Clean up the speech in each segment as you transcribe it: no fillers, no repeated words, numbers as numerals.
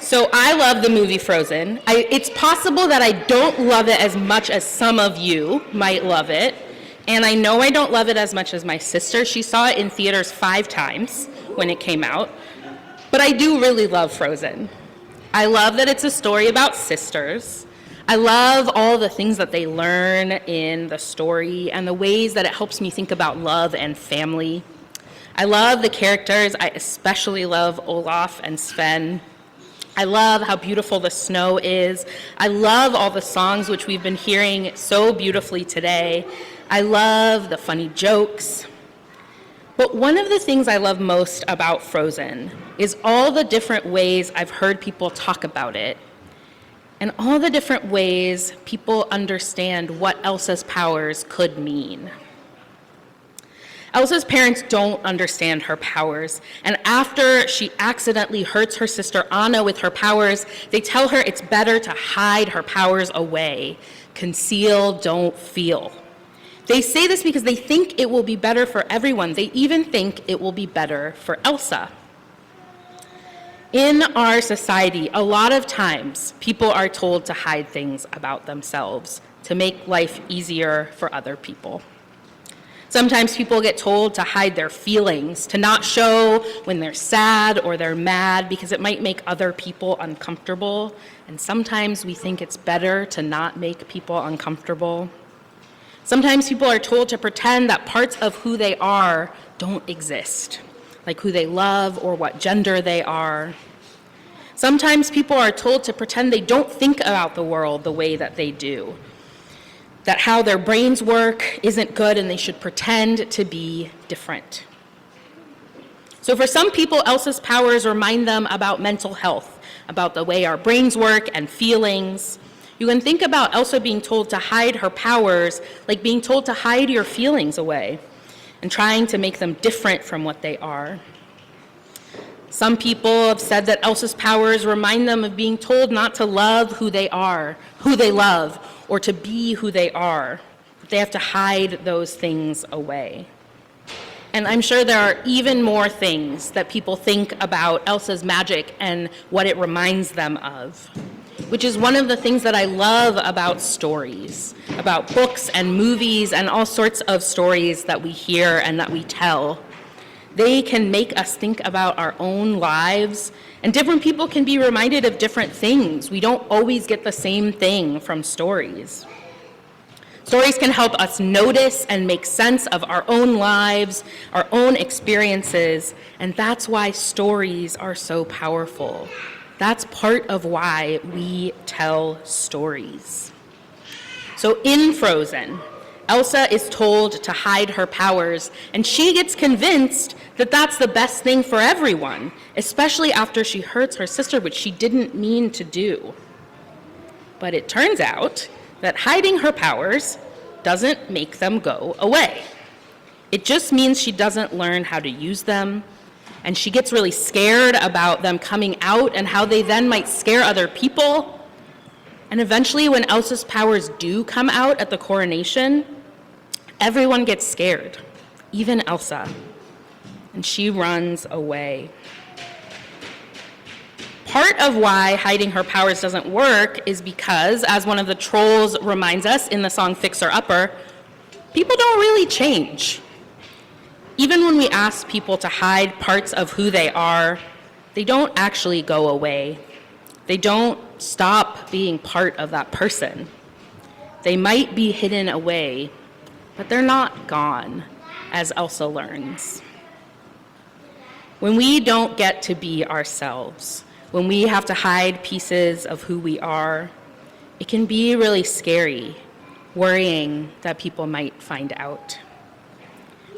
So I love the movie Frozen. It's possible that I don't love it as much as some of you might love it. And I know I don't love it as much as my sister. She saw it in theaters 5 times when it came out. But I do really love Frozen. I love that it's a story about sisters. I love all the things that they learn in the story and the ways that it helps me think about love and family. I love the characters. I especially love Olaf and Sven. I love how beautiful the snow is. I love all the songs which we've been hearing so beautifully today. I love the funny jokes. But one of the things I love most about Frozen is all the different ways I've heard people talk about it, and all the different ways people understand what Elsa's powers could mean. Elsa's parents don't understand her powers, and after she accidentally hurts her sister Anna with her powers, they tell her it's better to hide her powers away. Conceal, don't feel. They say this because they think it will be better for everyone. They even think it will be better for Elsa. In our society, a lot of times, people are told to hide things about themselves to make life easier for other people. Sometimes people get told to hide their feelings, to not show when they're sad or they're mad because it might make other people uncomfortable. And sometimes we think it's better to not make people uncomfortable. Sometimes people are told to pretend that parts of who they are don't exist, like who they love or what gender they are. Sometimes people are told to pretend they don't think about the world the way that they do, that how their brains work isn't good and they should pretend to be different. So for some people, Elsa's powers remind them about mental health, about the way our brains work and feelings. You can think about Elsa being told to hide her powers like being told to hide your feelings away and trying to make them different from what they are. Some people have said that Elsa's powers remind them of being told not to love who they are, who they love, or to be who they are. They have to hide those things away. And I'm sure there are even more things that people think about Elsa's magic and what it reminds them of, which is one of the things that I love about stories, about books and movies and all sorts of stories that we hear and that we tell. They can make us think about our own lives, and different people can be reminded of different things. We don't always get the same thing from stories. Stories can help us notice and make sense of our own lives, our own experiences, and that's why stories are so powerful. That's part of why we tell stories. So in Frozen, Elsa is told to hide her powers, and she gets convinced that that's the best thing for everyone, especially after she hurts her sister, which she didn't mean to do. But it turns out that hiding her powers doesn't make them go away. It just means she doesn't learn how to use them, and she gets really scared about them coming out and how they then might scare other people. And eventually, when Elsa's powers do come out at the coronation, everyone gets scared, even Elsa, and she runs away. Part of why hiding her powers doesn't work is because, as one of the trolls reminds us in the song Fixer Upper, people don't really change. Even when we ask people to hide parts of who they are, they don't actually go away. They don't stop being part of that person. They might be hidden away, but they're not gone, as Elsa learns. When we don't get to be ourselves, when we have to hide pieces of who we are, it can be really scary, worrying that people might find out.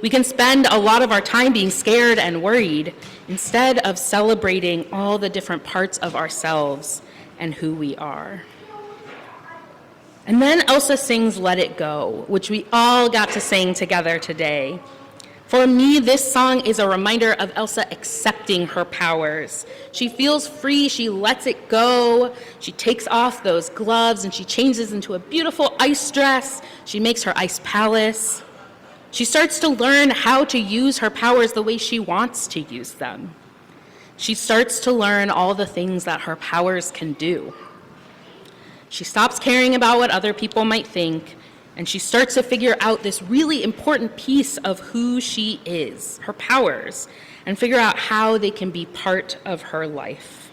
We can spend a lot of our time being scared and worried instead of celebrating all the different parts of ourselves and who we are. And then Elsa sings Let It Go, which we all got to sing together today. For me, this song is a reminder of Elsa accepting her powers. She feels free, she lets it go, she takes off those gloves and she changes into a beautiful ice dress. She makes her ice palace. She starts to learn how to use her powers the way she wants to use them. She starts to learn all the things that her powers can do. She stops caring about what other people might think, and she starts to figure out this really important piece of who she is, her powers, and figure out how they can be part of her life.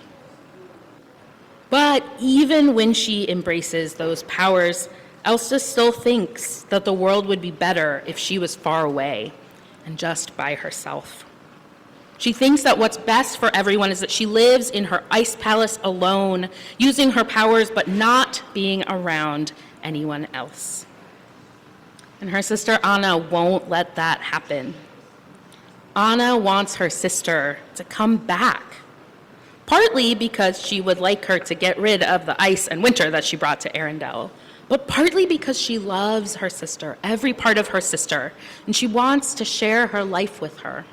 But even when she embraces those powers, Elsa still thinks that the world would be better if she was far away and just by herself. She thinks that what's best for everyone is that she lives in her ice palace alone, using her powers but not being around anyone else. And her sister Anna won't let that happen. Anna wants her sister to come back, partly because she would like her to get rid of the ice and winter that she brought to Arendelle, but partly because she loves her sister, every part of her sister, and she wants to share her life with her.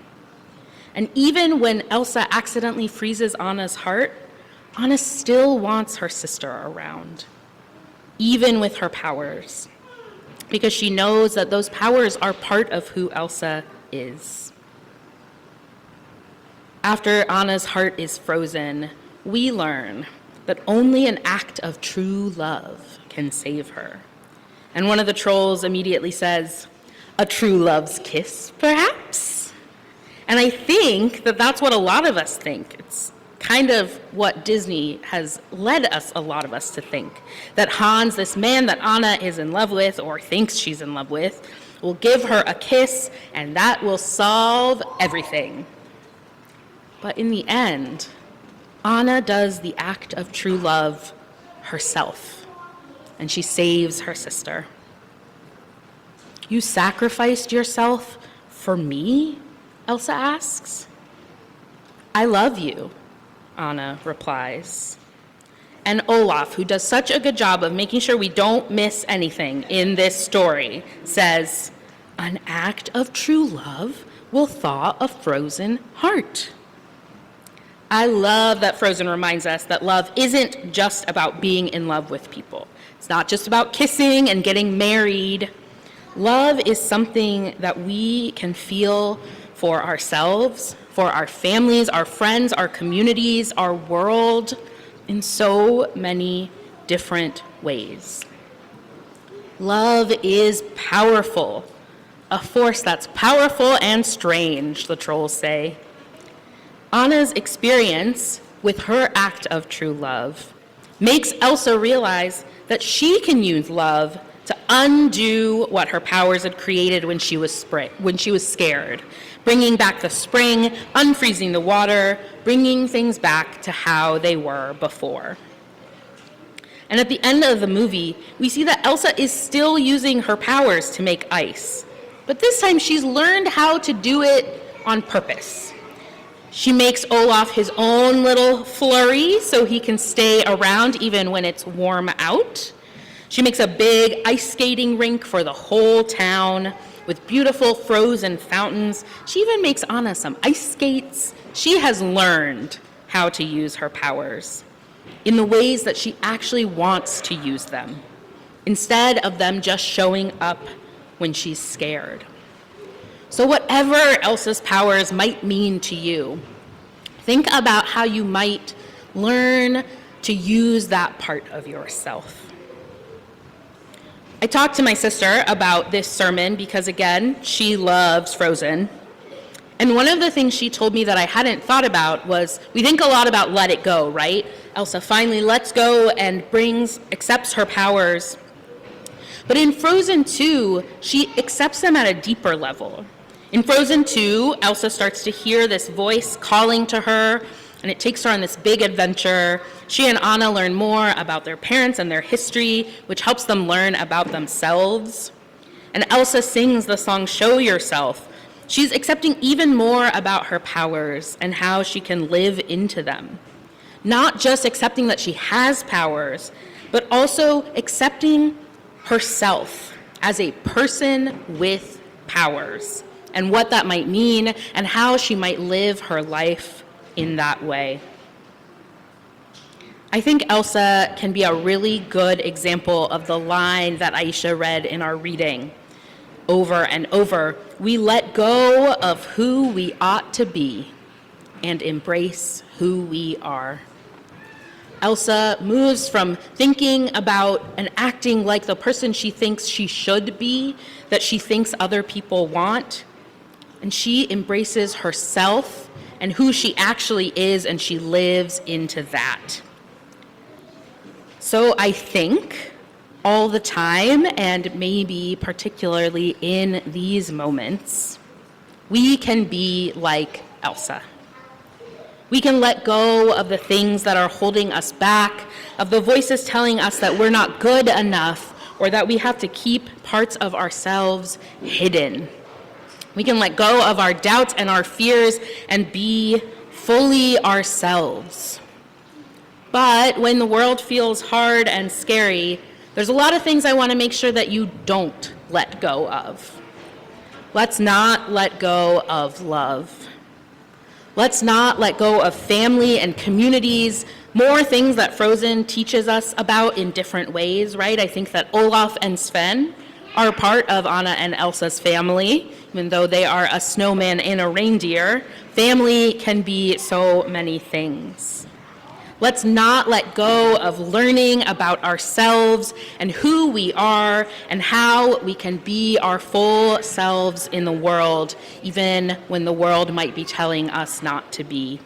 And even when Elsa accidentally freezes Anna's heart, Anna still wants her sister around, even with her powers, because she knows that those powers are part of who Elsa is. After Anna's heart is frozen, we learn that only an act of true love can save her. And one of the trolls immediately says, "A true love's kiss, perhaps?" And I think that that's what a lot of us think. It's kind of what Disney has led us, a lot of us, to think. That Hans, this man that Anna is in love with, or thinks she's in love with, will give her a kiss, and that will solve everything. But in the end, Anna does the act of true love herself, and she saves her sister. "You sacrificed yourself for me?" Elsa asks. "I love you," Anna replies. And Olaf, who does such a good job of making sure we don't miss anything in this story, says, "An act of true love will thaw a frozen heart." I love that Frozen reminds us that love isn't just about being in love with people. It's not just about kissing and getting married. Love is something that we can feel for ourselves, for our families, our friends, our communities, our world, in so many different ways. Love is powerful, a force that's powerful and strange, the trolls say. Anna's experience with her act of true love makes Elsa realize that she can use love to undo what her powers had created when she was scared, bringing back the spring, unfreezing the water, bringing things back to how they were before. And at the end of the movie, we see that Elsa is still using her powers to make ice, but this time she's learned how to do it on purpose. She makes Olaf his own little flurry so he can stay around even when it's warm out. She makes a big ice skating rink for the whole town with beautiful frozen fountains. She even makes Anna some ice skates. She has learned how to use her powers in the ways that she actually wants to use them, instead of them just showing up when she's scared. So whatever Elsa's powers might mean to you, think about how you might learn to use that part of yourself. I talked to my sister about this sermon because, again, she loves Frozen. And one of the things she told me that I hadn't thought about was, we think a lot about let it go, right? Elsa finally lets go and accepts her powers. But in Frozen 2, she accepts them at a deeper level. In Frozen 2, Elsa starts to hear this voice calling to her, and it takes her on this big adventure. She and Anna learn more about their parents and their history, which helps them learn about themselves. And Elsa sings the song Show Yourself. She's accepting even more about her powers and how she can live into them. Not just accepting that she has powers, but also accepting herself as a person with powers and what that might mean and how she might live her life in that way. I think Elsa can be a really good example of the line that Aisha read in our reading over and over. We let go of who we ought to be and embrace who we are. Elsa moves from thinking about and acting like the person she thinks she should be, that she thinks other people want, and she embraces herself and who she actually is, and she lives into that. So I think all the time, and maybe particularly in these moments, we can be like Elsa. We can let go of the things that are holding us back, of the voices telling us that we're not good enough or that we have to keep parts of ourselves hidden. We can let go of our doubts and our fears and be fully ourselves. But when the world feels hard and scary, there's a lot of things I want to make sure that you don't let go of. Let's not let go of love. Let's not let go of family and communities, more things that Frozen teaches us about in different ways, right? I think that Olaf and Sven are part of Anna and Elsa's family, even though they are a snowman and a reindeer. Family can be so many things. Let's not let go of learning about ourselves and who we are and how we can be our full selves in the world, even when the world might be telling us not to be.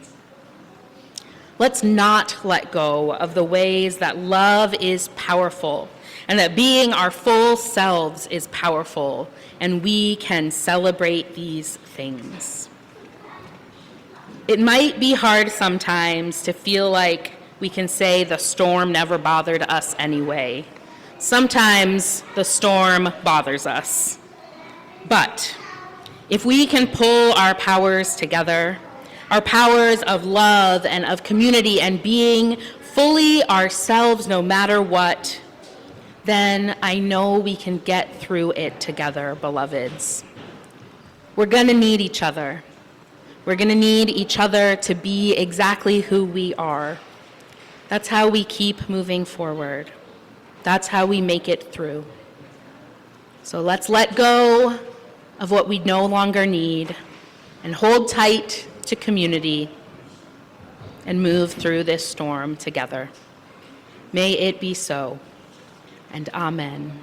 Let's not let go of the ways that love is powerful and that being our full selves is powerful, and we can celebrate these things. It might be hard sometimes to feel like we can say the storm never bothered us anyway. Sometimes the storm bothers us. But if we can pull our powers together, our powers of love and of community and being fully ourselves no matter what, then I know we can get through it together, beloveds. We're going to need each other. We're going to need each other to be exactly who we are. That's how we keep moving forward. That's how we make it through. So let's let go of what we no longer need and hold tight to community and move through this storm together. May it be so, and amen.